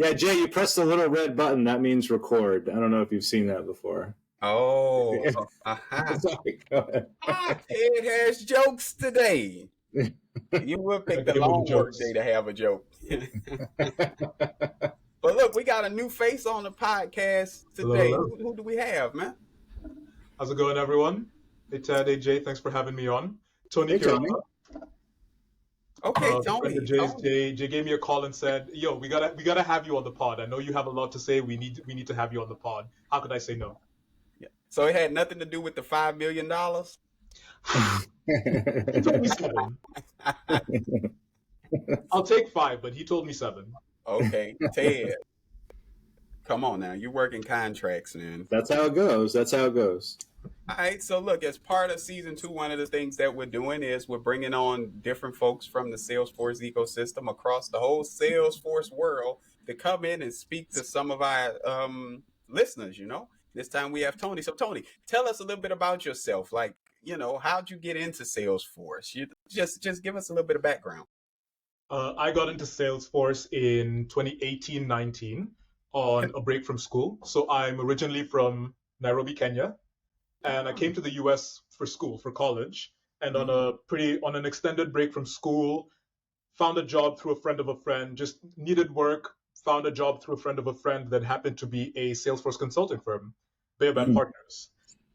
Yeah, Jay, you press the little red button. That means record. I don't know if you've seen that before. Oh, Sorry, go ahead. Ted has jokes today. You will pick the long work day to have a joke. But look, we got a new face on the podcast today. Hello. Who do we have, man? How's it going, everyone? Hey, Ted. Hey, Jay. Thanks for having me on. Tony Hey, Tony. Kirumba. Okay, Tony. Friend of Jay's, Jay gave me a call and said, "Yo, we gotta have you on the pod. I know you have a lot to say. We need to have you on the pod. How could I say no?" Yeah. So it had nothing to do with the $5 million? He told me 7. I'll take 5, but he told me 7. Okay, Ted. Come on now. You work in contracts, man. That's how it goes. All right, so look, as part of season 2, one of the things that we're doing is we're bringing on different folks from the Salesforce ecosystem across the whole Salesforce world to come in and speak to some of our listeners, This time we have Tony. So Tony, tell us a little bit about yourself. Like, how'd you get into Salesforce? You just give us a little bit of background. I got into Salesforce in 2018-19 on a break from school. So I'm originally from Nairobi, Kenya. And I came to the US for school, for college, and on an extended break from school, found a job through a friend of a friend, just needed work, found a job through a friend of a friend that happened to be a Salesforce consulting firm, Baobab Partners.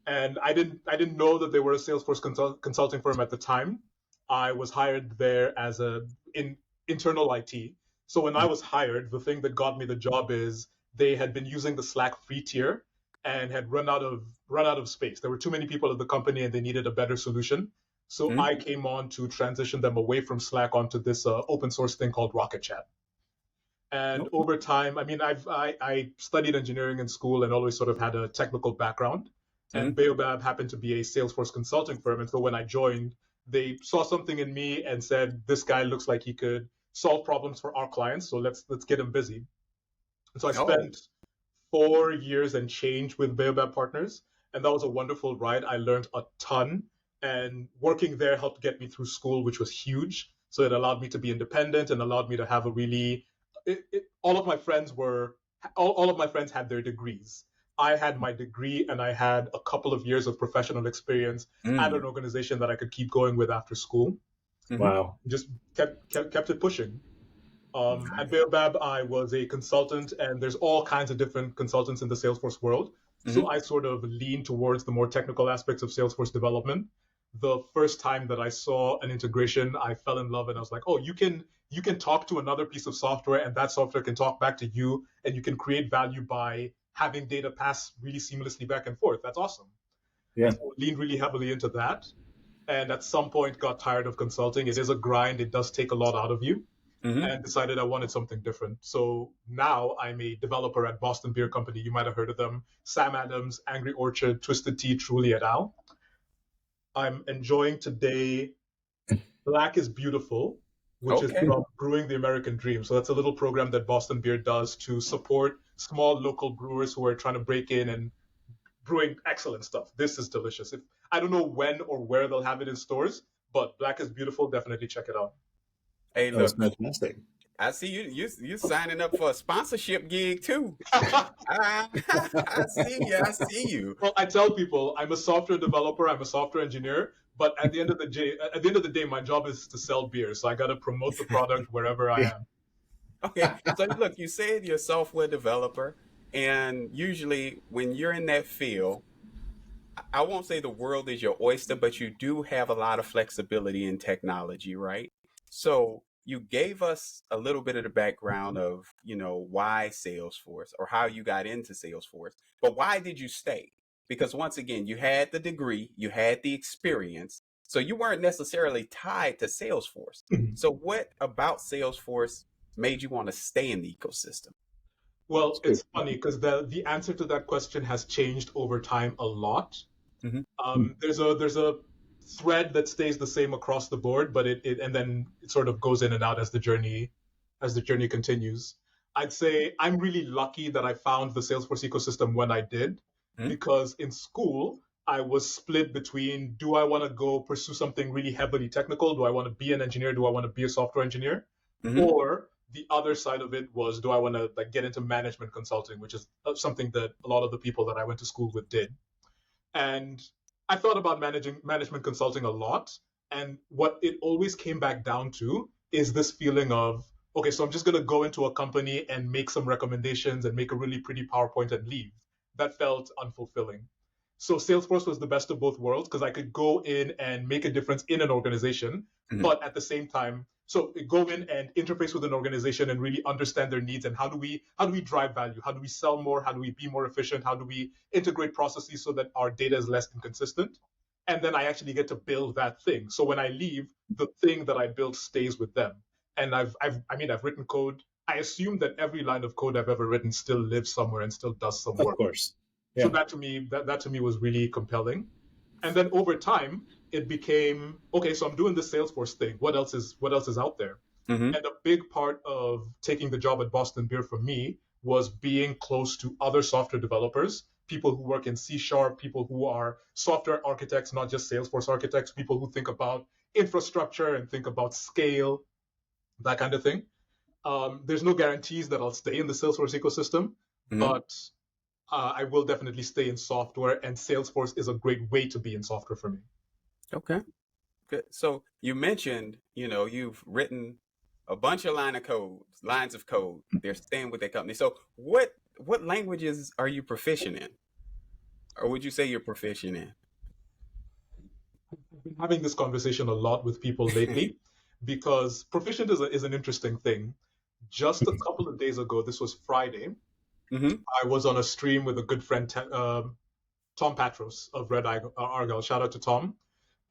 And I didn't know that they were a Salesforce consulting firm at the time. I was hired there as in internal IT. So when I was hired, the thing that got me the job is they had been using the Slack free tier and had run out of space. There were too many people at the company and they needed a better solution. So I came on to transition them away from Slack onto this open source thing called Rocket Chat. And over time, I mean, I studied engineering in school and always sort of had a technical background. And Baobab happened to be a Salesforce consulting firm. And so when I joined, they saw something in me and said, this guy looks like he could solve problems for our clients. So let's get him busy. And so I spent 4 years and change with Baobab Partners. And that was a wonderful ride. I learned a ton. And working there helped get me through school, which was huge. So it allowed me to be independent and allowed me to have a really... all of my friends had their degrees. I had my degree and I had a couple of years of professional experience at an organization that I could keep going with after school. Wow. Just kept it pushing. At Baobab, I was a consultant, and there's all kinds of different consultants in the Salesforce world. So I sort of lean towards the more technical aspects of Salesforce development. The first time that I saw an integration, I fell in love, and I was like, oh, you can talk to another piece of software, and that software can talk back to you, and you can create value by having data pass really seamlessly back and forth. That's awesome. Yeah. So leaned really heavily into that. And at some point got tired of consulting. It is a grind. It does take a lot out of you. And decided I wanted something different. So now I'm a developer at Boston Beer Company. You might have heard of them. Sam Adams, Angry Orchard, Twisted Tea, Truly et al. I'm enjoying today Black is Beautiful, which is from Brewing the American Dream. So that's a little program that Boston Beer does to support small local brewers who are trying to break in and brewing excellent stuff. This is delicious. I don't know when or where they'll have it in stores, but Black is Beautiful, definitely check it out. Hey, look, that's fantastic. I see you signing up for a sponsorship gig too. I see you. Well, I tell people I'm a software developer, I'm a software engineer, but at the end of the day, my job is to sell beer. So I got to promote the product wherever I am. Okay. So look, you said you're a software developer, and usually when you're in that field, I won't say the world is your oyster, but you do have a lot of flexibility in technology, right? So you gave us a little bit of the background of, why Salesforce or how you got into Salesforce, but why did you stay? Because once again, you had the degree, you had the experience, so you weren't necessarily tied to Salesforce. So what about Salesforce made you want to stay in the ecosystem? Well, it's funny because the answer to that question has changed over time a lot. There's a thread that stays the same across the board, but and then it sort of goes in and out as the journey continues. I'd say I'm really lucky that I found the Salesforce ecosystem when I did, because in school I was split between, do I want to go pursue something really heavily technical? Do I want to be an engineer? Do I want to be a software engineer? Or the other side of it was, do I want to like get into management consulting, which is something that a lot of the people that I went to school with did. And I thought about management consulting a lot. And what it always came back down to is this feeling of, okay, so I'm just going to go into a company and make some recommendations and make a really pretty PowerPoint and leave. That felt unfulfilling. So Salesforce was the best of both worlds because I could go in and make a difference in an organization, but at the same time, so go in and interface with an organization and really understand their needs and how do we drive value? How do we sell more? How do we be more efficient? How do we integrate processes so that our data is less inconsistent? And then I actually get to build that thing. So when I leave, the thing that I built stays with them. And I've written code. I assume that every line of code I've ever written still lives somewhere and still does some work. Of course. Yeah. So that to me was really compelling. And then over time, it became, okay, so I'm doing this Salesforce thing. What else is out there? And a big part of taking the job at Boston Beer for me was being close to other software developers, people who work in C#, people who are software architects, not just Salesforce architects, people who think about infrastructure and think about scale, that kind of thing. There's no guarantees that I'll stay in the Salesforce ecosystem, but I will definitely stay in software, and Salesforce is a great way to be in software for me. Okay, good. So you mentioned, you've written a bunch of lines of code. They're staying with their company. So what languages are you proficient in? Or would you say you're proficient in? I've been having this conversation a lot with people lately because proficient is an interesting thing. Just a couple of days ago, this was Friday, I was on a stream with a good friend, Tom Patros of Red Argyle. Shout out to Tom.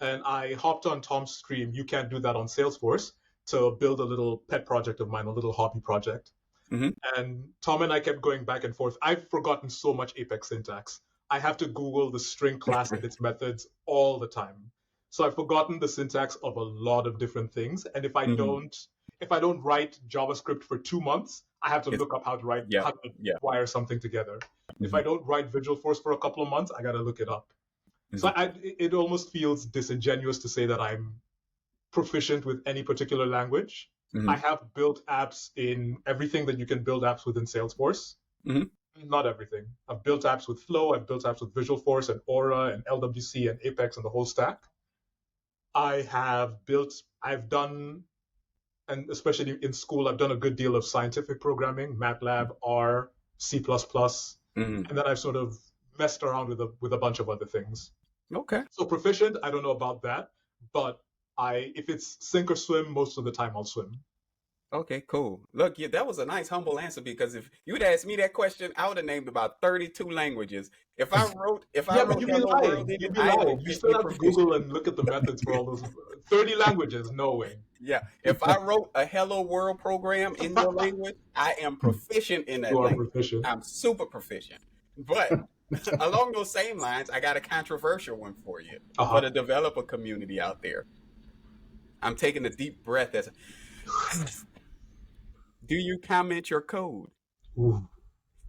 And I hopped on Tom's stream. You can't do that on Salesforce, to build a little pet project of mine, a little hobby project. And Tom and I kept going back and forth. I've forgotten so much Apex syntax. I have to Google the string class and its methods all the time. So I've forgotten the syntax of a lot of different things. And if I don't write JavaScript for 2 months, I have to look up how to wire something together. If I don't write Visualforce for a couple of months, I got to look it up. So it almost feels disingenuous to say that I'm proficient with any particular language. I have built apps in everything that you can build apps within Salesforce. Not everything. I've built apps with Flow. I've built apps with Visualforce and Aura and LWC and Apex and the whole stack. I've done, and especially in school, I've done a good deal of scientific programming, MATLAB, R, C++, and then I've sort of messed around with a bunch of other things. Okay. So proficient, I don't know about that, but if it's sink or swim, most of the time I'll swim. Okay, cool. Look, that was a nice, humble answer, because if you'd asked me that question, I would have named about 32 languages. If I wrote but you'd be Hello lying. World, You'd be lying. You still have to Google and look at the methods for all those 30 languages. No way. Yeah, if I wrote a Hello World program in your language, I am proficient in that language. Proficient. I'm super proficient. But along those same lines, I got a controversial one for you, for the developer community out there. I'm taking a deep breath as do you comment your code? Ooh.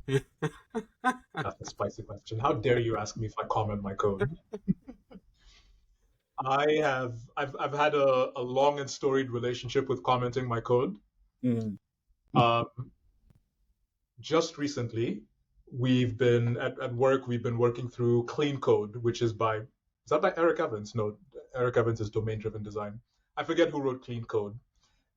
That's a spicy question. How dare you ask me if I comment my code? I've had a long and storied relationship with commenting my code. Just recently, we've been at work, we've been working through Clean Code, which is by Eric Evans? No, Eric Evans is domain driven design. I forget who wrote Clean Code.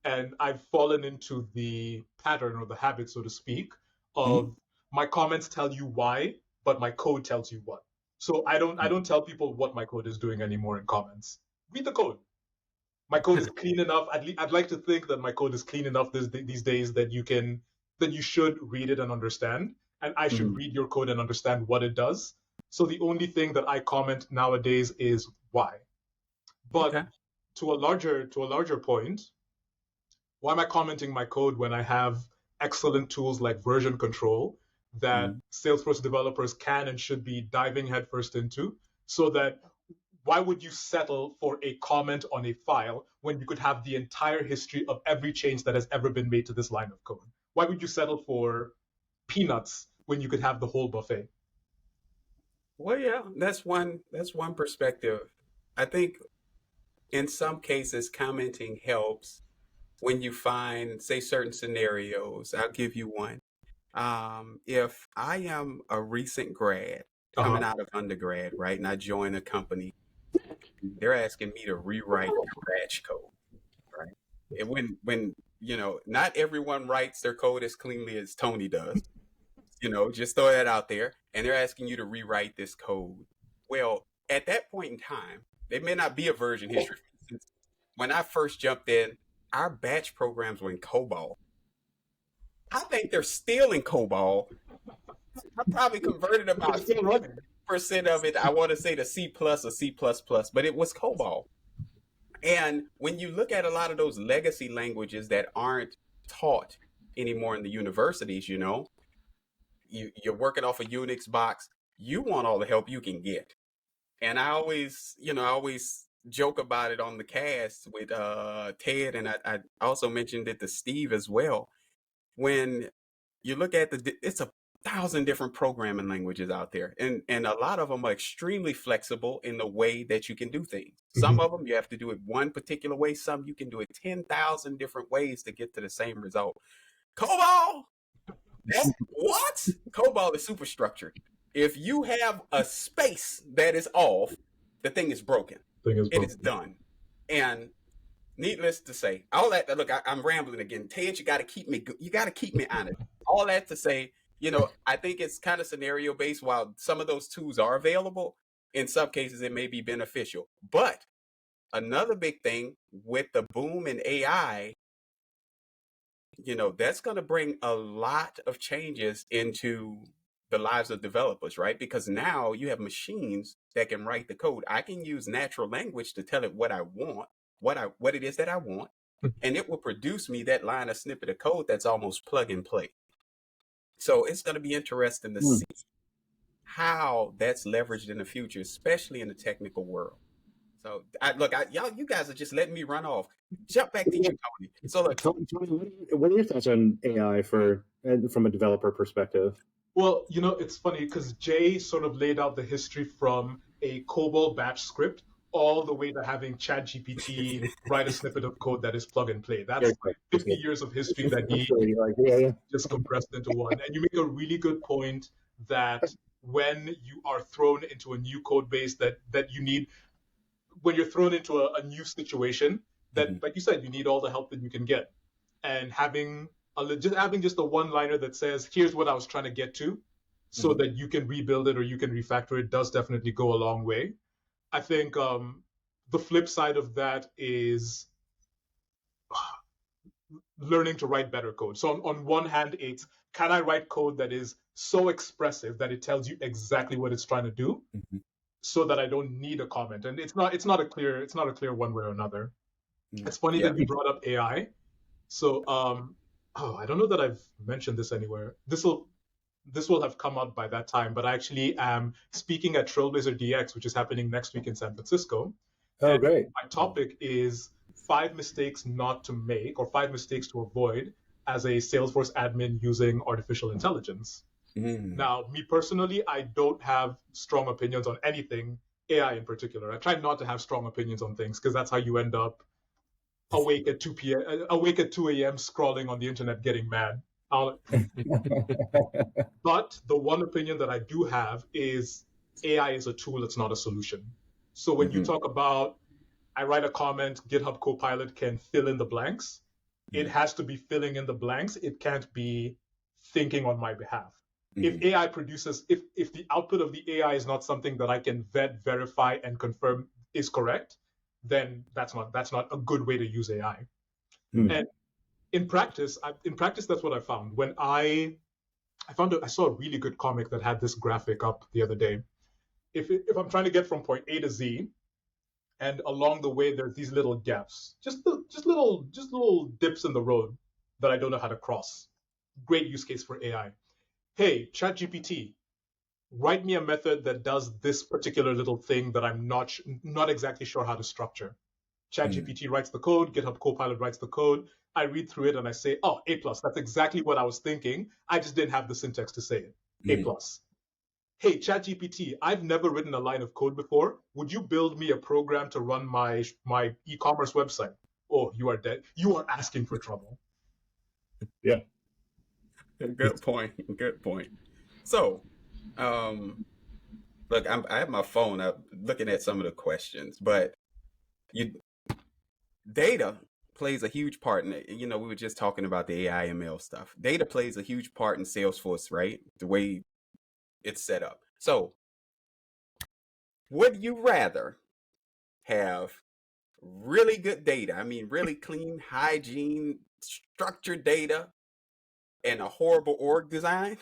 And I've fallen into the pattern or the habit, so to speak, of my comments tell you why, but my code tells you what. So I don't tell people what my code is doing anymore in comments. Read the code. My code is clean enough. I'd like to think that my code is clean enough these days that you should read it and understand, and I should read your code and understand what it does. So the only thing that I comment nowadays is why. But to a larger point, why am I commenting my code when I have excellent tools like version control that Salesforce developers can and should be diving headfirst into? So that why would you settle for a comment on a file when you could have the entire history of every change that has ever been made to this line of code? Why would you settle for peanuts when you could have the whole buffet? Well, yeah, that's one perspective. I think in some cases commenting helps when you find, say, certain scenarios. I'll give you one. If I am a recent grad coming Uh-huh. out of undergrad, right, and I join a company, they're asking me to rewrite their batch code, right? And when not everyone writes their code as cleanly as Tony does. Just throw that out there. And they're asking you to rewrite this code. Well, at that point in time, there may not be a version history. For instance, when I first jumped in, our batch programs were in COBOL. I think they're still in COBOL. I probably converted about 50% of it, I want to say, to C plus or C plus plus, but it was COBOL. And when you look at a lot of those legacy languages that aren't taught anymore in the universities, you're working off a Unix box, you want all the help you can get. And I always joke about it on the cast with Ted, and I also mentioned it to Steve as well. When you look at it's 1,000 different programming languages out there, and a lot of them are extremely flexible in the way that you can do things. Some of them you have to do it one particular way, some you can do it 10,000 different ways to get to the same result. COBOL, what? COBOL is superstructured. If you have a space that is off, the thing is broken. It is done. And needless to say, all that. Look, I'm rambling again. Ted, you got to keep me honest. All that to say, I think it's kind of scenario based. While some of those tools are available, in some cases it may be beneficial. But another big thing with the boom in AI, that's going to bring a lot of changes into the lives of developers, right? Because now you have machines that can write the code. I can use natural language to tell it what I want, what it is that I want, and it will produce me that line of snippet of code that's almost plug and play. So it's going to be interesting to see how that's leveraged in the future, especially in the technical world. So you guys are just letting me run off. Jump back to you, Tony. So look, Tony, what are your thoughts on AI from a developer perspective? Well, it's funny because Jay sort of laid out the history from a COBOL batch script all the way to having ChatGPT write a snippet of code that is plug and play. That's 50 years of history that he just compressed into one. And you make a really good point that when you are thrown into a new code base that you need, when you're thrown into a new situation, that, like you said, you need all the help that you can get. And having just a one-liner that says, here's what I was trying to get to, so that you can rebuild it or you can refactor it, does definitely go a long way. I think the flip side of that is learning to write better code. So on one hand, it's, can I write code that is so expressive that it tells you exactly what it's trying to do, so that I don't need a comment? And it's not a clear one way or another. It's funny that you brought up AI. So I don't know that I've mentioned this anywhere. This will have come out by that time, but I actually am speaking at Trailblazer DX, which is happening next week in San Francisco. Oh, great. My topic is 5 mistakes not to make, or 5 mistakes to avoid as a Salesforce admin using artificial intelligence. Now, me personally, I don't have strong opinions on anything, AI in particular. I try not to have strong opinions on things because that's how you end up awake at 2 a.m. scrolling on the internet getting mad. But the one opinion that I do have is AI is a tool, it's not a solution. So when you talk about, I write a comment, GitHub Copilot can fill in the blanks, it has to be filling in the blanks. It can't be thinking on my behalf. If AI produces, if the output of the AI is not something that I can vet, verify, and confirm is correct, then that's not a good way to use AI. And in practice, that's what I found. When I saw a really good comic that had this graphic up the other day. If I'm trying to get from point A to Z, and along the way there's these little gaps, just little dips in the road that I don't know how to cross. Great use case for AI. Hey, ChatGPT, write me a method that does this particular little thing that I'm not exactly sure how to structure. ChatGPT writes the code, GitHub Copilot writes the code. I read through it and I say, oh, A+, that's exactly what I was thinking. I just didn't have the syntax to say it. A+. Hey, ChatGPT, I've never written a line of code before. Would you build me a program to run my e-commerce website? oh, you are dead. You are asking for trouble. Yeah. Good point. Good point. So, look, I have my phone up looking at some of the questions, but data plays a huge part in it. We were just talking about the AI ML stuff. Data plays a huge part in Salesforce, right? The way it's set up. So, would you rather have really good data? I mean, really clean, hygiene, structured data, and a horrible org design?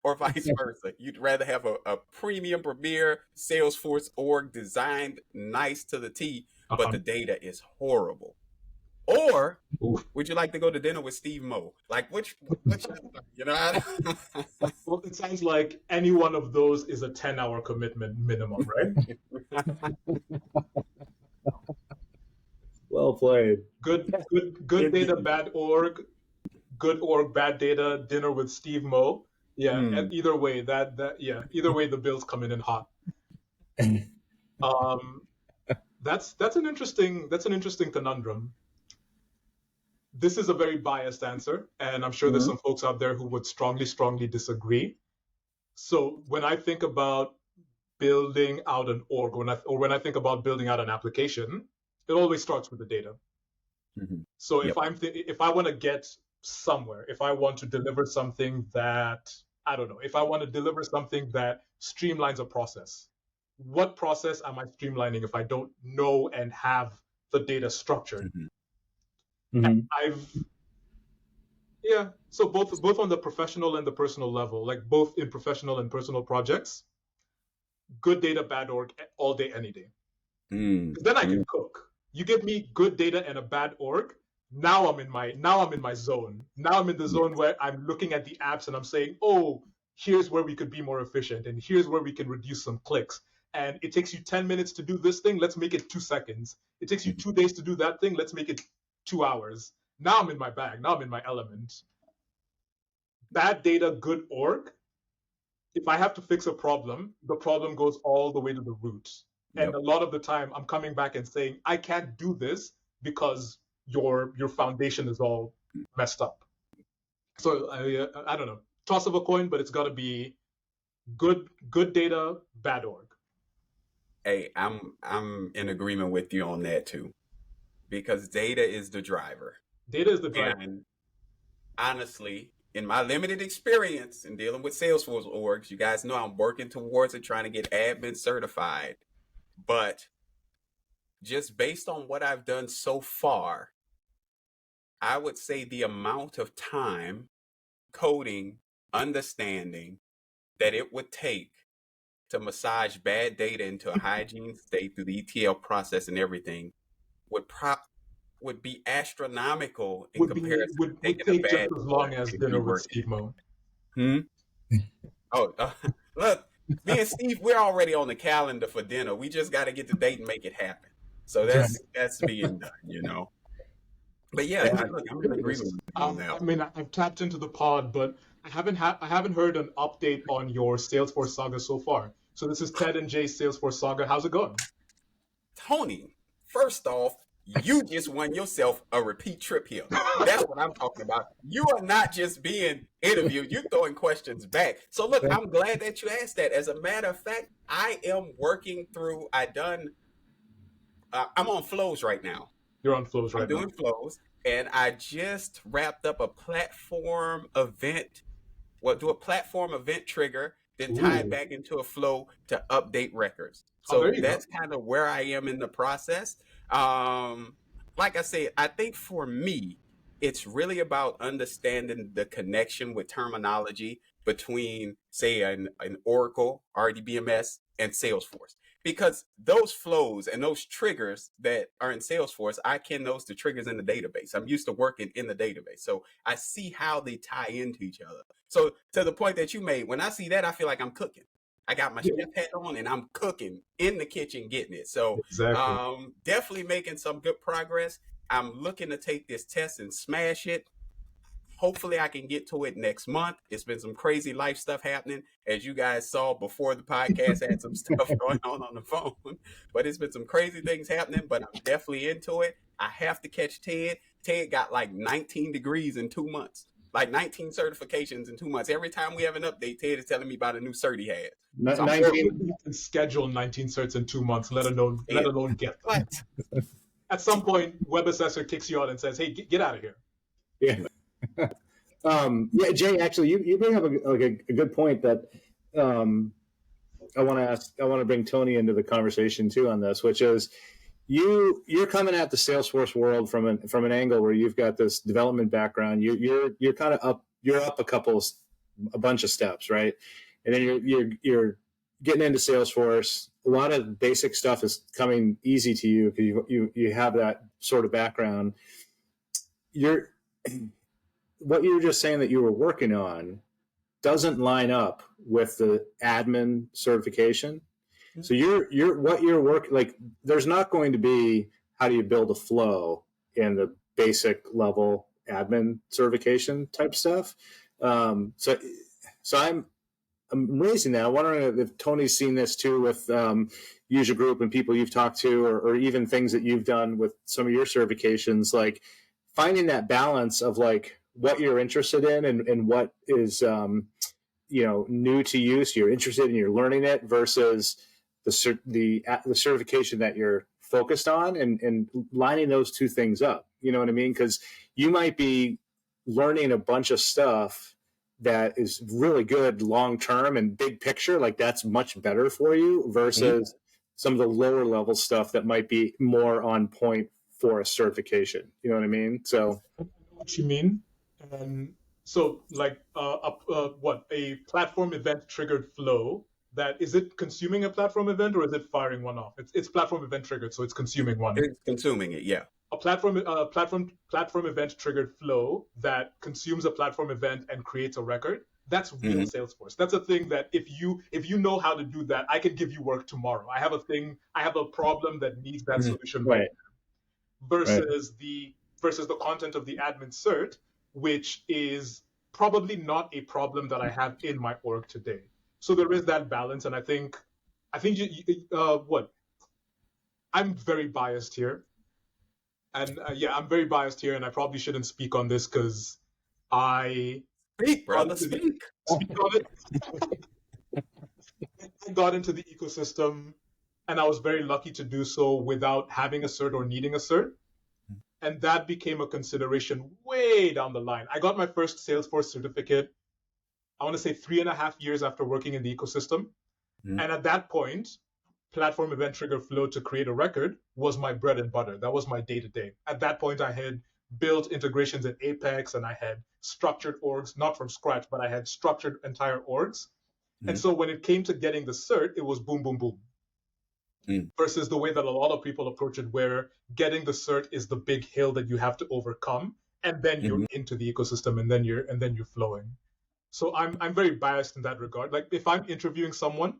Or vice versa? You'd rather have a premium premier Salesforce org designed nice to the T, but the data is horrible? Or would you like to go to dinner with Steve Mo? Like which Well, it sounds like any one of those is a 10-hour commitment minimum, right? Well played. Good data, bad org. Good org, bad data. Dinner with Steve Mo. Yeah. And either way, either way, the bill's coming in hot. That's an interesting conundrum. This is a very biased answer, and I'm sure there's some folks out there who would strongly disagree. So when I think about building out an org, when I think about building out an application, it always starts with the data. So if I want to get somewhere, if I want to deliver something that, I don't know, if I want to deliver something that streamlines a process, what process am I streamlining if I don't know and have the data structured? And so both on the professional and the personal level, like both in professional and personal projects, good data, bad org, all day, any day. Then I can cook. You give me good data and a bad org, now I'm in my zone. Now I'm in the zone where I'm looking at the apps and I'm saying, oh, here's where we could be more efficient, and here's where we can reduce some clicks. And it takes you 10 minutes to do this thing, let's make it 2 seconds. It takes you 2 days to do that thing, let's make it 2 hours. Now I'm in my bag. Now I'm in my element. Bad data, good org. If I have to fix a problem, the problem goes all the way to the root. And a lot of the time, I'm coming back and saying, I can't do this because your foundation is all messed up. So I don't know. Toss of a coin, but it's got to be good data, bad org. Hey, I'm in agreement with you on that too, because data is the driver. Data is the driver. And honestly, in my limited experience in dealing with Salesforce orgs, you guys know I'm working towards it, trying to get admin certified. But just based on what I've done so far, I would say the amount of time coding, understanding that it would take to massage bad data into a hygiene state through the ETL process and everything would be astronomical in comparison would take just as long as dinner with Steve Mo. Look, me and Steve, we're already on the calendar for dinner. We just got to get the date and make it happen. So that's being done, But I'm in agreement with you on that. I mean, I've tapped into the pod, but I haven't heard an update on your Salesforce saga so far. So this is Ted and Jay's Salesforce saga. How's it going? Tony, first off, you just won yourself a repeat trip here. That's what I'm talking about. You are not just being interviewed, you're throwing questions back. So look, I'm glad that you asked that. As a matter of fact, I am working through, I'm on flows right now. You're on flows right now. I'm doing flows, and I just wrapped up a platform event. Well, do a platform event trigger, then tie it back into a flow to update records. So that's kind of where I am in the process. Like I said, I think for me, it's really about understanding the connection with terminology between, say, an Oracle, RDBMS, and Salesforce. Because those flows and those triggers that are in Salesforce, I ken those to triggers in the database. I'm used to working in the database. So I see how they tie into each other. So to the point that you made, when I see that, I feel like I'm cooking. I got my chef hat on and I'm cooking in the kitchen, getting it. So definitely making some good progress. I'm looking to take this test and smash it. Hopefully I can get to it next month. It's been some crazy life stuff happening. As you guys saw before the podcast, had some stuff going on the phone. But it's been some crazy things happening, but I'm definitely into it. I have to catch Ted. Ted got like 19 degrees in 2 months. Like 19 certifications in 2 months. Every time we have an update, Ted is telling me about a new cert he has. So 19. You can schedule 19 certs in 2 months, let alone get them. At some point, WebAssessor kicks you out and says, "Hey, get out of here." Yeah. Yeah, Jay. Actually, you bring up a good point that I want to bring Tony into the conversation too on this, which is you're coming at the Salesforce world from an angle where you've got this development background. You're kind of up a bunch of steps, right? And then you're getting into Salesforce. A lot of basic stuff is coming easy to you because you have that sort of background. What you were just saying that you were working on doesn't line up with the admin certification. So you're working, like, there's not going to be how do you build a flow in the basic level admin certification type stuff. So I'm raising that. I'm wondering if Tony's seen this too with user group and people you've talked to, or even things that you've done with some of your certifications, like finding that balance of like what you're interested in and what is new to you, so you're interested and you're learning it, versus the certification that you're focused on, and lining those two things up. You know what I mean? Because you might be learning a bunch of stuff that is really good long term and big picture, like that's much better for you, versus some of the lower level stuff that might be more on point for a certification. You know what I mean? So what you mean? So like a platform event triggered flow, that is it consuming a platform event or is it firing one off? It's platform event triggered, so it's consuming one. It's consuming it, yeah. A platform event triggered flow that consumes a platform event and creates a record. That's real Salesforce. That's a thing that if you know how to do that, I can give you work tomorrow. I have a problem that needs that solution right now. Versus the content of the admin cert, which is probably not a problem that I have in my org today. So there is that balance, and I think I'm very biased here, and I'm very biased here, and I probably shouldn't speak on this because I speak, brother, speak on it. I got into the ecosystem, and I was very lucky to do so without having a cert or needing a cert. And that became a consideration way down the line. I got my first Salesforce certificate, I want to say 3.5 years after working in the ecosystem. And at that point, platform event trigger flow to create a record was my bread and butter. That was my day-to-day. At that point, I had built integrations in Apex, and I had structured orgs, not from scratch, but I had structured entire orgs. And so when it came to getting the cert, it was boom, boom, boom. Versus the way that a lot of people approach it, where getting the cert is the big hill that you have to overcome, and then you're into the ecosystem, and then you're flowing. So I'm very biased in that regard. Like if I'm interviewing someone,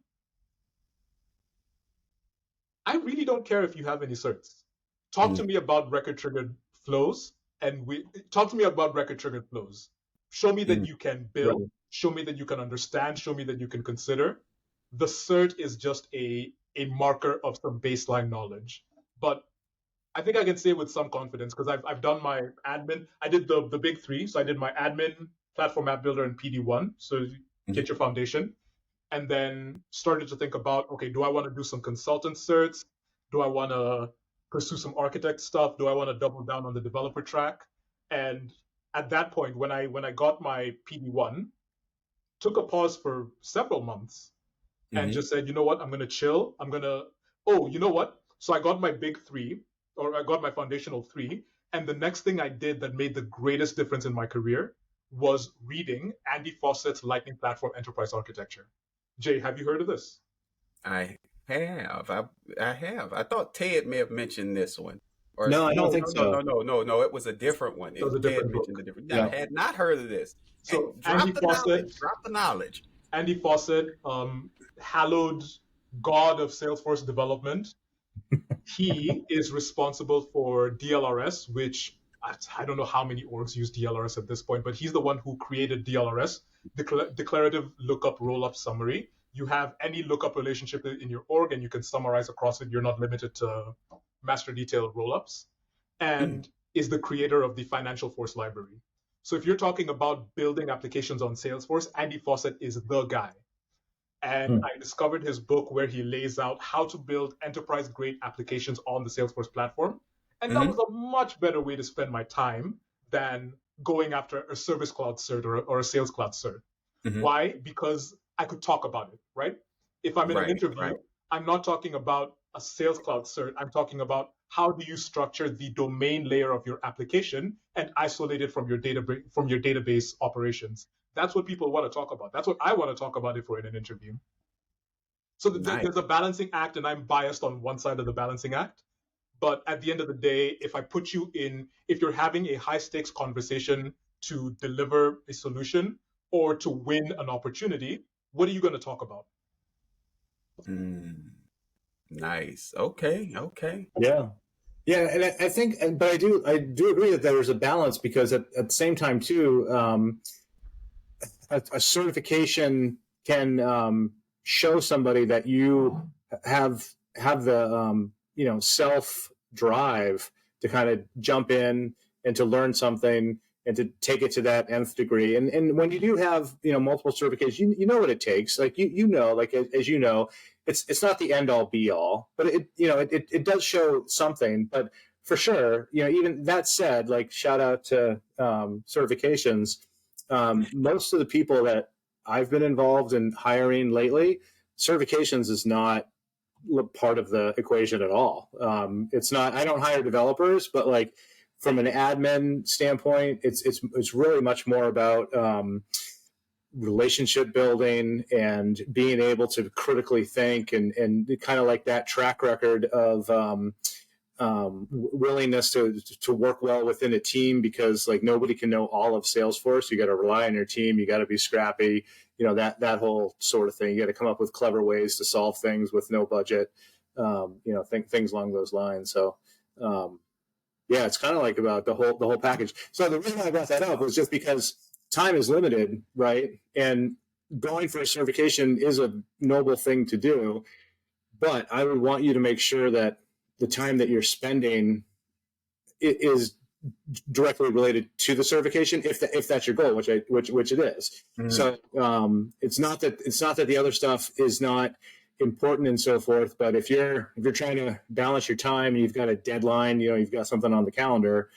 I really don't care if you have any certs. Talk to me about record triggered flows, Show me that you can build. Show me that you can understand. Show me that you can consider. The cert is just a marker of some baseline knowledge. But I think I can say with some confidence, because I've done my admin. I did the big three. So I did my admin, platform app builder, and PD1. So get your foundation. And then started to think about, okay, do I want to do some consultant certs? Do I want to pursue some architect stuff? Do I want to double down on the developer track? And at that point, when I got my PD1, took a pause for several months and just said, you know what, I'm going to chill. You know what? So I got my big three, or I got my foundational three. And the next thing I did that made the greatest difference in my career was reading Andy Fawcett's Lightning Platform Enterprise Architecture. Jay, have you heard of this? I have. I have. I thought Ted may have mentioned this one. Or, no, I don't think so. No. It was a different one. It was a different book. I had not heard of this. So drop the knowledge. Andy Fawcett, hallowed god of Salesforce development. He is responsible for DLRS, which I don't know how many orgs use DLRS at this point, but he's the one who created DLRS, Declarative Lookup Rollup Summary. You have any lookup relationship in your org, and you can summarize across it. You're not limited to master detailed rollups, and is the creator of the Financial Force library. So if you're talking about building applications on Salesforce, Andy Fawcett is the guy. And I discovered his book where he lays out how to build enterprise-grade applications on the Salesforce platform. And that was a much better way to spend my time than going after a Service Cloud cert or a Sales Cloud cert. Why? Because I could talk about it, right? If I'm in an interview, I'm not talking about a Sales Cloud cert. I'm talking about how do you structure the domain layer of your application and isolate it from your database operations. That's what people want to talk about. That's what I want to talk about if we're in an interview. So there's a balancing act, and I'm biased on one side of the balancing act. But at the end of the day, if you're having a high stakes conversation to deliver a solution or to win an opportunity, what are you going to talk about? Nice. Okay. Yeah. And I think, but I do agree that there's a balance, because at the same time too, a certification can show somebody that you have the self drive to kind of jump in and to learn something and to take it to that nth degree. And when you do have multiple certifications, you know what it takes. Like like as you know, it's not the end all be all, but it does show something. But for sure, even that said, like shout out to certifications. Most of the people that I've been involved in hiring lately, certifications is not part of the equation at all. It's not. I don't hire developers, but like from an admin standpoint, it's really much more about relationship building and being able to critically think and kind of like that track record of willingness to work well within a team, because like nobody can know all of Salesforce. You got to rely on your team. You got to be scrappy. That whole sort of thing. You got to come up with clever ways to solve things with no budget. Things along those lines. So, yeah, it's kind of like about the whole package. So the reason I brought that up was just because time is limited, right? And going for a certification is a noble thing to do, but I would want you to make sure that the time that you're spending is directly related to the certification, if that's your goal, which it is. So it's not that the other stuff is not important and so forth, but if you're trying to balance your time, you've got a deadline, you've got something on the calendar,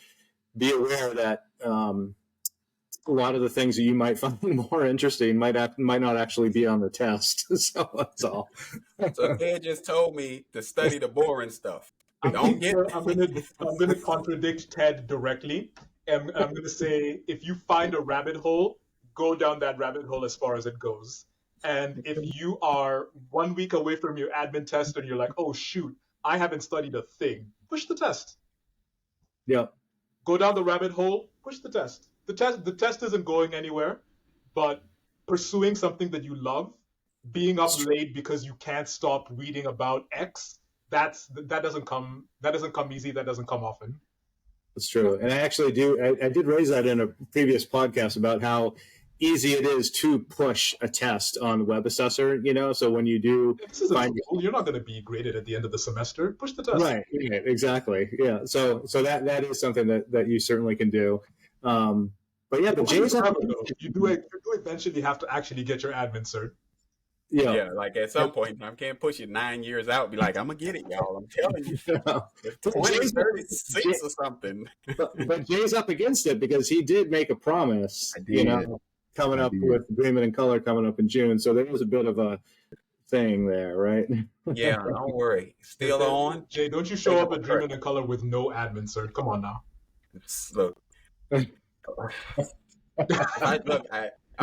be aware that a lot of the things that you might find more interesting might not actually be on the test. So that's all. So Ted just told me to study the boring stuff. I'm going to contradict Ted directly, and I'm going to say, if you find a rabbit hole, go down that rabbit hole as far as it goes. And if you are 1 week away from your admin test and you're like, oh shoot, I haven't studied a thing, push the test. Yeah. Go down the rabbit hole, push the test. The test isn't going anywhere, but pursuing something that you love, being up late because you can't stop reading about X, that doesn't come easy. That doesn't come often. That's true. And I actually I did raise that in a previous podcast about how easy it is to push a test on the web assessor, so when you do this is you're not going to be graded at the end of the semester. Push the test. Right, exactly. Yeah. So that is something that you certainly can do. But yeah, but Jay's you do eventually have to actually get your admin cert. Yeah, like at some point, I can't push it 9 years out. Be like, I'm gonna get it, y'all. I'm telling you, 2036 or something. but Jay's up against it because he did make a promise. Coming up with Agreement in Color coming up in June. So there was a bit of a thing there, right? Yeah, don't worry. Still on. Jay, don't you show up at Agreement in Color with no admin cert? Come on now. Look. I'm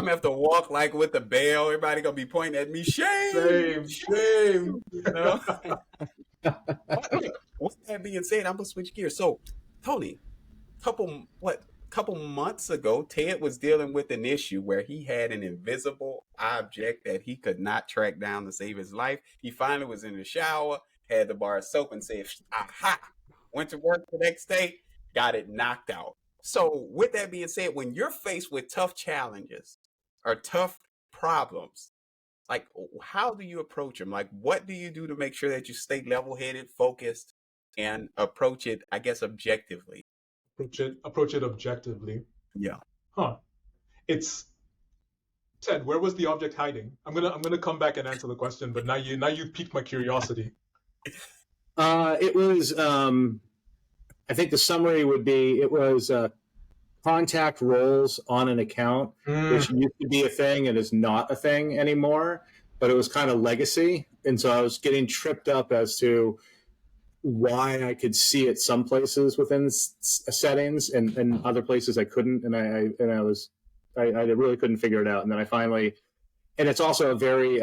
gonna have to walk like with the bell. Everybody gonna be pointing at me. Shame. With that being said, I'm gonna switch gears. So, Tony, couple months ago, Ted was dealing with an issue where he had an invisible object that he could not track down to save his life. He finally was in the shower, had the bar of soap, and said, "Aha!" Went to work the next day. got it knocked out. So with that being said, when you're faced with tough challenges or tough problems, like how do you approach them? Like what do you do to make sure that you stay level-headed, focused, and approach it, I guess, objectively? Approach it objectively. Yeah. Huh. It's Ted, where was the object hiding? I'm gonna come back and answer the question, but now you piqued my curiosity. It was, I think the summary would be, it was contact roles on an account, which used to be a thing and is not a thing anymore, but it was kind of legacy. And so I was getting tripped up as to why I could see it some places within settings and other places I couldn't. And I really couldn't figure it out. And then I finally, and it's also a very,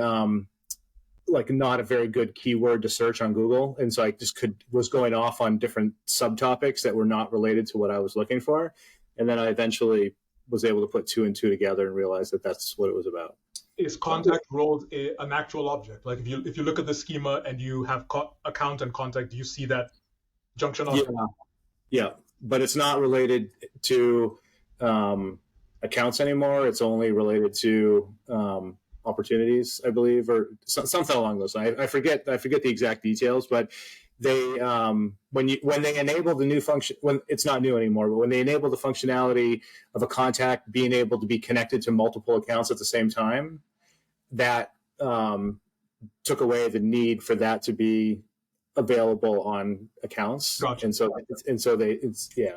like not a very good keyword to search on Google. And so I just was going off on different subtopics that were not related to what I was looking for. And then I eventually was able to put 2 and 2 together and realize that that's what it was about. Is contact roles an actual object? Like if you look at the schema and you have account and contact, do you see that junction on? Yeah, but it's not related to accounts anymore. It's only related to opportunities, I believe, or something along those lines. I forget the exact details, but they when they enable the new function, when it's not new anymore, but when they enable the functionality of a contact being able to be connected to multiple accounts at the same time, that took away the need for that to be available on accounts. Gotcha. And so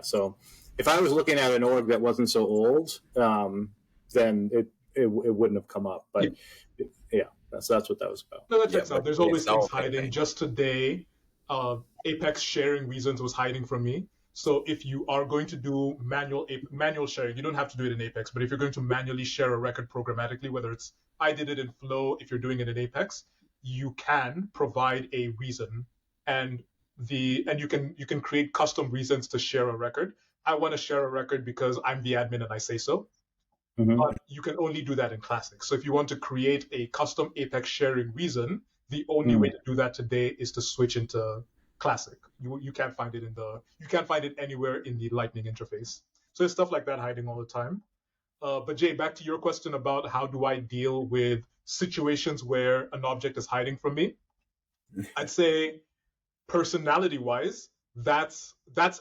so if I was looking at an org that wasn't so old, then it wouldn't have come up. But that's what that was about. No, that checks out. There's always things hiding. Just today, Apex sharing reasons was hiding from me. So if you are going to do manual sharing, you don't have to do it in Apex, but if you're going to manually share a record programmatically, whether it's I did it in Flow, if you're doing it in Apex, you can provide a reason, and you can create custom reasons to share a record. I want to share a record because I'm the admin and I say so. Mm-hmm. But you can only do that in Classic. So if you want to create a custom Apex sharing reason, the only way to do that today is to switch into Classic. You can't find it anywhere in the Lightning interface. So there's stuff like that hiding all the time. But Jay, back to your question about how do I deal with situations where an object is hiding from me. I'd say personality-wise, that's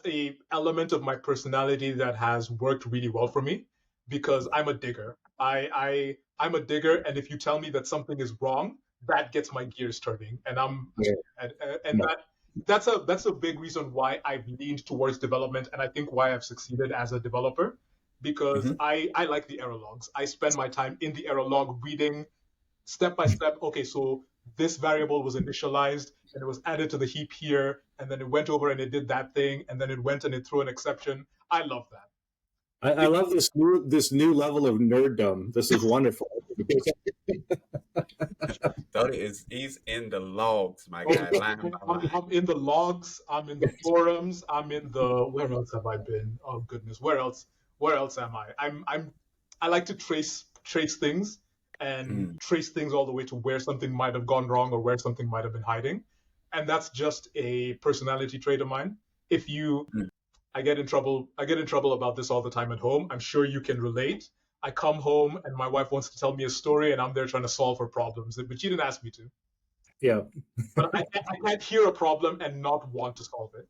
a element of my personality that has worked really well for me because I'm a digger. I'm a digger, and if you tell me that something is wrong, that gets my gears turning, and that's a big reason why I've leaned towards development, and I think why I've succeeded as a developer, because I like the error logs. I spend my time in the error log reading step by step. Okay, so this variable was initialized and it was added to the heap here, and then it went over and it did that thing, and then it went and it threw an exception. I love that. I love this new level of nerddom. This is wonderful. He's in the logs, my guy. I'm in the logs. I'm in the forums. I'm in the. Where else have I been? Oh goodness, where else am I? I like to trace things and trace things all the way to where something might have gone wrong or where something might have been hiding, and that's just a personality trait of mine. If you I get in trouble about this all the time at home. I'm sure you can relate. I come home and my wife wants to tell me a story and I'm there trying to solve her problems, but she didn't ask me to. Yeah. But I can't hear a problem and not want to solve it.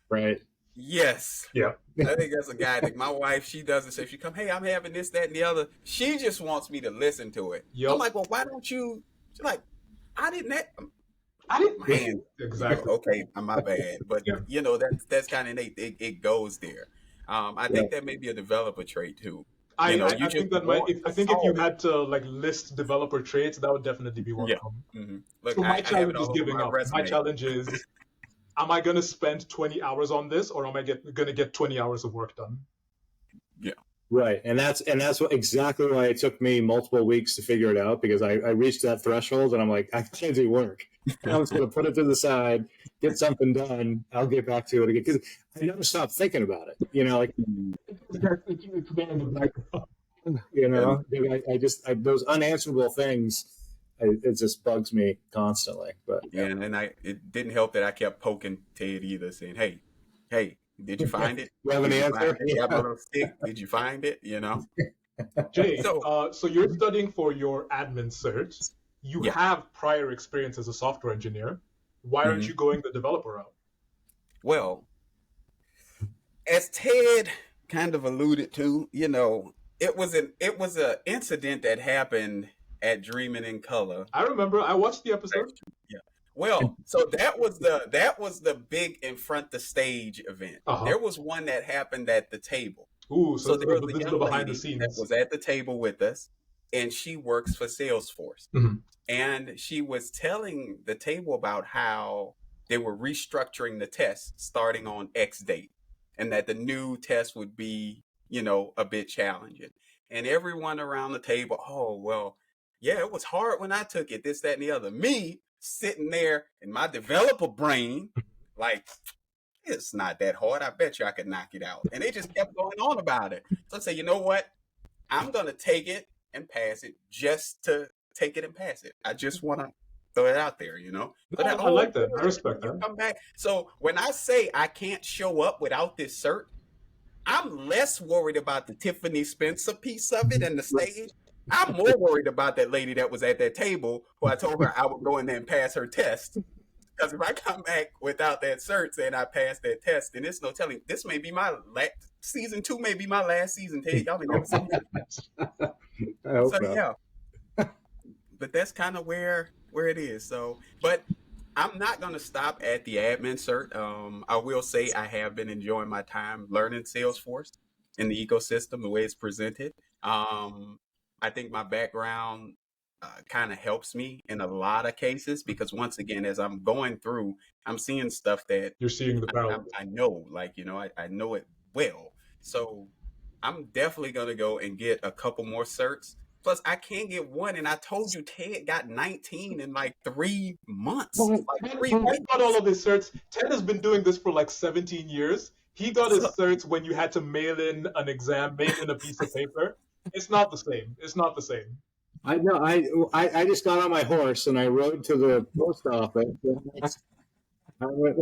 Right. Yes. Yeah. I think that's a guy. Like my wife, she doesn't say, she come, hey, I'm having this, that, and the other. She just wants me to listen to it. Yep. I'm like, well, why don't you? She's like, I didn't. Man, exactly. Okay, my bad. But that's kind of innate. It goes there. I think that may be a developer trait too. I think if you had to list developer traits, that would definitely be one of them. Mm-hmm. Look, so my challenge is giving up. My challenge is, am I going to spend 20 hours on this, or am I going to get 20 hours of work done? Yeah. Right, and that's exactly why it took me multiple weeks to figure it out, because I reached that threshold and I'm like, I can't do work. I'm just going to put it to the side, get something done. I'll get back to it again, because I never stopped thinking about it. Those unanswerable things. It just bugs me constantly. But and it didn't help that I kept poking Ted either, saying, hey, Did you find it? You have an Did you answer? find it? You have a little stick. Did you find it? You know. Jay, So so you're studying for your admin cert. You yeah. have prior experience as a software engineer. Why aren't you going the developer route? Well, as Ted kind of alluded to, you know, it was an incident that happened at Dreaming in Color. I remember. I watched the episode. Yeah. Well, so that was the big in front the stage event. There was one that happened at the table. Ooh, so there was a this is young the behind the lady scenes. that was at the table with us, and she works for Salesforce. And she was telling the table about how they were restructuring the test starting on X date, and that the new test would be, you know, a bit challenging. And everyone around the table, oh, well, yeah, it was hard when I took it, this, that, and the other. Me sitting there in my developer brain, like, it's not that hard. I bet you I could knock it out. And they just kept going on about it. So I said, you know what? I'm going to take it and pass it just to take it and pass it. I just want to throw it out there, you know? But I like that. I respect that. Come back. So when I say I can't show up without this cert, I'm less worried about the Tiffany Spencer piece of it and the stage. I'm more worried about that lady that was at that table who I told her I would go in there and pass her test. Because if I come back without that cert saying I passed that test, then it's no telling. This may be my season 2, may be my last season. Ted, y'all ain't never seen that. So yeah, but that's kind of where it is. So, but I'm not going to stop at the admin cert. I will say I have been enjoying my time learning Salesforce in the ecosystem, the way it's presented. I think my background kind of helps me in a lot of cases, because once again, as I'm going through, I'm seeing stuff that you're seeing the parallels. I know, like, you know, I know it well. So I'm definitely going to go and get a couple more certs. Plus, I can't get one. And I told you, Ted got 19 in like 3 months. Ted got all of his certs. Ted has been doing this for like 17 years. He got his certs when you had to mail in an exam, mail in a piece of paper. It's not the same. It's not the same. I know. I just got on my horse and I rode to the post office. I went,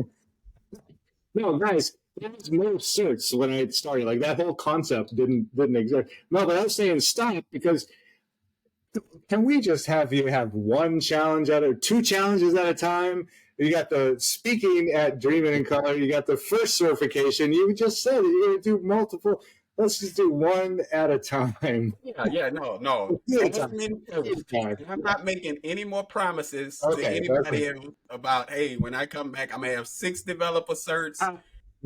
no, guys, there's no certs when I started. Like, that whole concept didn't exist. No, but I was saying stop, because can we just have you have one challenge or 2 challenges at a time? You got the speaking at Dreaming in Color. You got the first certification. You just said it. You're going to do multiple. Let's just do one at a time. Yeah, no. I'm not making any more promises to anybody else about, hey, when I come back, I'm going to have 6 developer certs,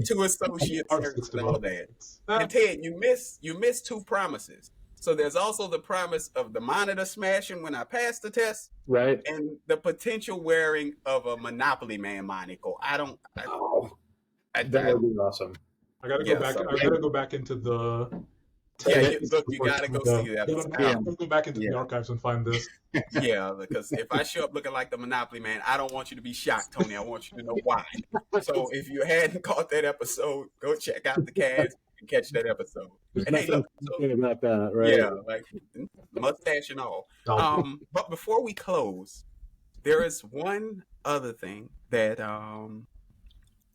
2 associate certs, and all that. And Ted, you missed 2 promises. So there's also the promise of the monitor smashing when I pass the test, right? And the potential wearing of a Monopoly Man monocle. That would be awesome. I gotta go back. So, I gotta go back into the. You gotta go see that. I gotta go back into the archives and find this. Yeah, because if I show up looking like the Monopoly Man, I don't want you to be shocked, Tony. I want you to know why. So if you hadn't caught that episode, go check out the cast and catch that episode. There's and hey, look, about that, right? Yeah, like mustache and all. But before we close, there is one other thing that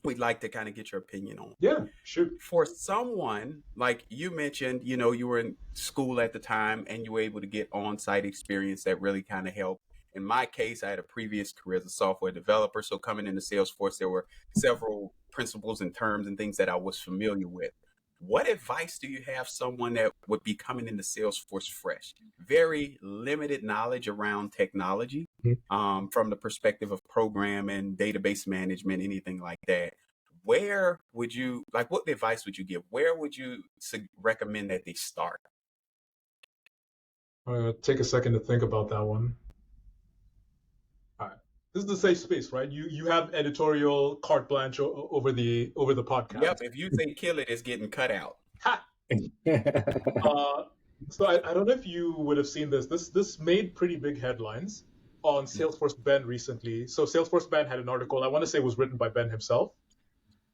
we'd like to kind of get your opinion on. Yeah, sure. For someone, like you mentioned, you know, you were in school at the time and you were able to get on-site experience that really kind of helped. In my case, I had a previous career as a software developer. So coming into Salesforce, there were several principles and terms and things that I was familiar with. What advice do you have someone that would be coming into Salesforce fresh? Very limited knowledge around technology, from the perspective of program and database management, anything like that. Where would you, like, what advice would you give? Where would you recommend that they start? Take a second to think about that one. All right. This is the safe space, right? You have editorial carte blanche over the podcast. Yep. If you say kill it, it's getting cut out. Ha! So I don't know if you would have seen this. This made pretty big headlines on Salesforce Ben recently. So Salesforce Ben had an article, I want to say it was written by Ben himself.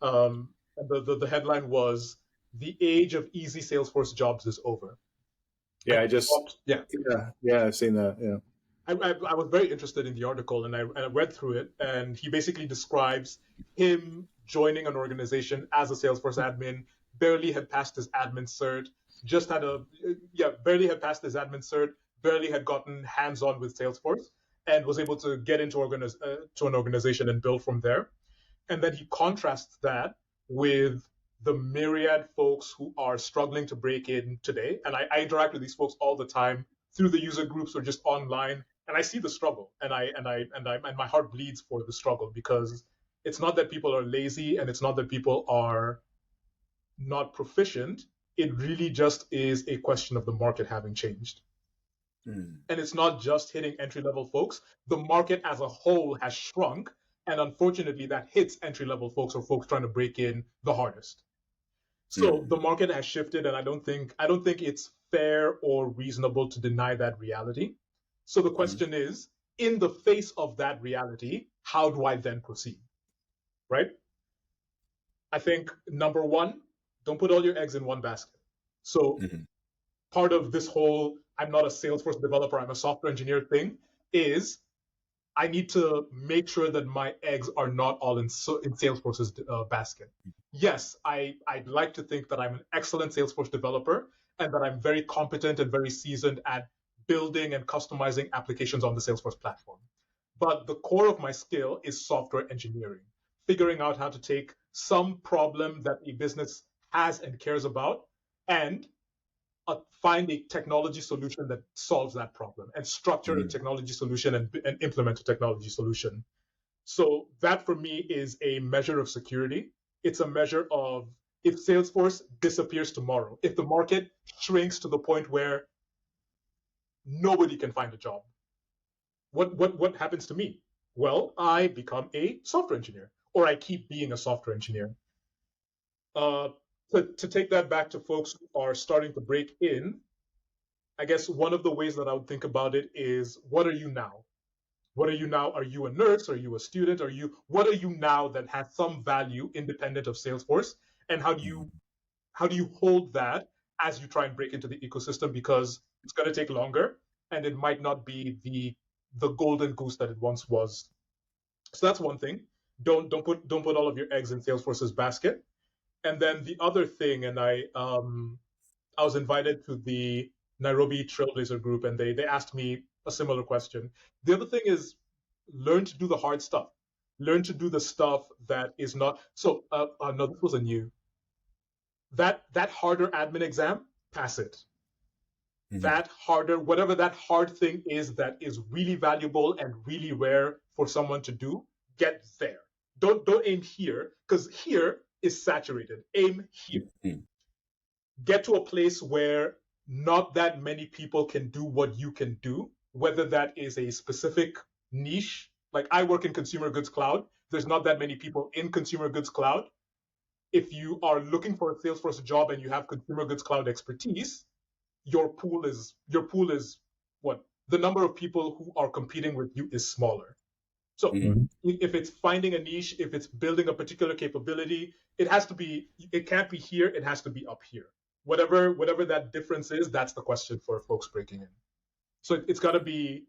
And the headline was, "The age of easy Salesforce jobs is over." Yeah, I've seen that. Yeah. I was very interested in the article, and I read through it, and he basically describes him joining an organization as a Salesforce admin, barely had passed his admin cert, barely had passed his admin cert, barely had gotten hands-on with Salesforce, and was able to get into to an organization and build from there. And then he contrasts that with the myriad folks who are struggling to break in today. And I interact with these folks all the time through the user groups or just online, and I see the struggle, and my heart bleeds for the struggle, because it's not that people are lazy and it's not that people are not proficient. It really just is a question of the market having changed. And it's not just hitting entry-level folks. The market as a whole has shrunk, and unfortunately that hits entry-level folks or folks trying to break in the hardest. So the market has shifted, and I don't think it's fair or reasonable to deny that reality. So the question is, in the face of that reality, how do I then proceed? Right? I think number one, don't put all your eggs in one basket. So part of this whole I'm not a Salesforce developer, I'm a software engineer thing is I need to make sure that my eggs are not all in Salesforce's basket. Yes, I'd like to think that I'm an excellent Salesforce developer and that I'm very competent and very seasoned at building and customizing applications on the Salesforce platform. But the core of my skill is software engineering, figuring out how to take some problem that a business has and cares about and find a technology solution that solves that problem and structure a technology solution and implement a technology solution. So that for me is a measure of security. It's a measure of if Salesforce disappears tomorrow, if the market shrinks to the point where nobody can find a job, what happens to me? Well, I become a software engineer, or I keep being a software engineer. To take that back to folks who are starting to break in, I guess one of the ways that I would think about it is, what are you now? What are you now? Are you a nurse? Are you a student? What are you now that has some value independent of Salesforce? And how do you hold that as you try and break into the ecosystem? Because it's going to take longer, and it might not be the golden goose that it once was. So that's one thing. Don't put all of your eggs in Salesforce's basket. And then the other thing, and I was invited to the Nairobi Trailblazer group, and they asked me a similar question. The other thing is, learn to do the hard stuff. Learn to do the stuff that is not. So no, this wasn't you. That harder admin exam, pass it. That harder, whatever that hard thing is that is really valuable and really rare for someone to do, get there. Don't aim here, because here is saturated. Aim here. Get to a place where not that many people can do what you can do, whether that is a specific niche. Like I work in consumer goods cloud. There's not that many people in consumer goods cloud. If you are looking for a Salesforce job and you have consumer goods cloud expertise, your pool is what? The number of people who are competing with you is smaller. So if it's finding a niche, if it's building a particular capability, it can't be here, it has to be up here. Whatever that difference is, that's the question for folks breaking in. So it's got to be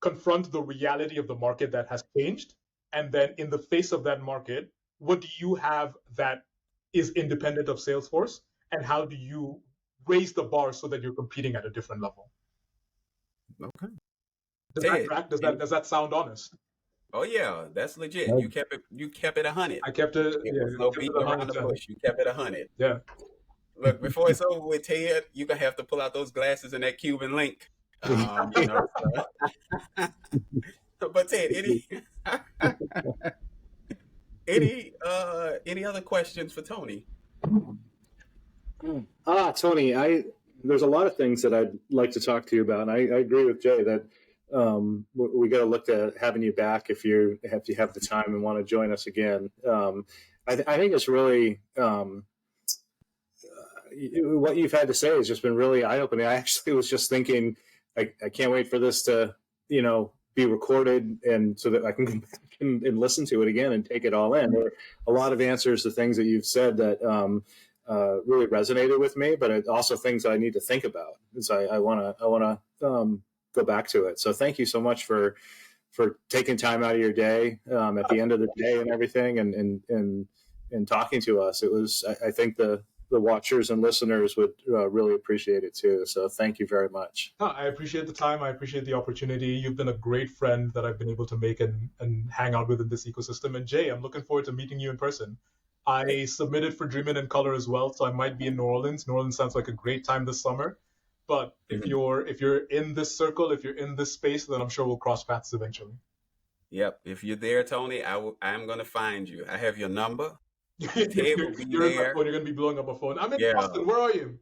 confront the reality of the market that has changed. And then in the face of that market, what do you have that is independent of Salesforce? And how do you raise the bar so that you're competing at a different level? Okay. Does that sound honest? Oh yeah, that's legit. You kept it 100. I kept it. There was no beating around the bush. You kept it 100. Yeah. Look, before it's over with, Ted, you're gonna have to pull out those glasses and that Cuban link. But Ted, any other questions for Tony? Tony, there's a lot of things that I'd like to talk to you about, and I agree with Jay that we got to look at having you back if you have the time and want to join us again. I think it's really what you've had to say has just been really eye-opening. I actually was just thinking, I can't wait for this to be recorded, and so that I can come back and listen to it again and take it all in. There are a lot of answers to things that you've said that really resonated with me, but also things that I need to think about. So I want to go back to it. So thank you so much for taking time out of your day at the end of the day and everything, and talking to us. It was, I think the watchers and listeners would really appreciate it too. So thank you very much. I appreciate the time. I appreciate the opportunity. You've been a great friend that I've been able to make and hang out with in this ecosystem. And Jay, I'm looking forward to meeting you in person. I submitted for Dreamin' in Color as well, so I might be in New Orleans. New Orleans sounds like a great time this summer. But if you're in this circle, if you're in this space, then I'm sure we'll cross paths eventually. Yep. If you're there, Tony, I'm going to find you. I have your number. You're in my phone. You're going to be blowing up a phone. I'm in Boston. Where are you?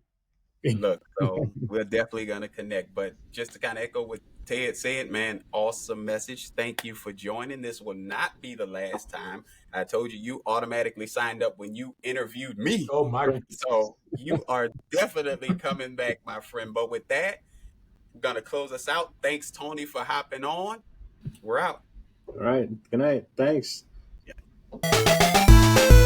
Look, so we're definitely going to connect. But just to kind of echo what Ted said, man, awesome message. Thank you for joining. This will not be the last time. I told you, you automatically signed up when you interviewed me. Oh, my. So you are definitely coming back, my friend. But with that, I'm going to close us out. Thanks, Tony, for hopping on. We're out. All right. Good night. Thanks. Yeah.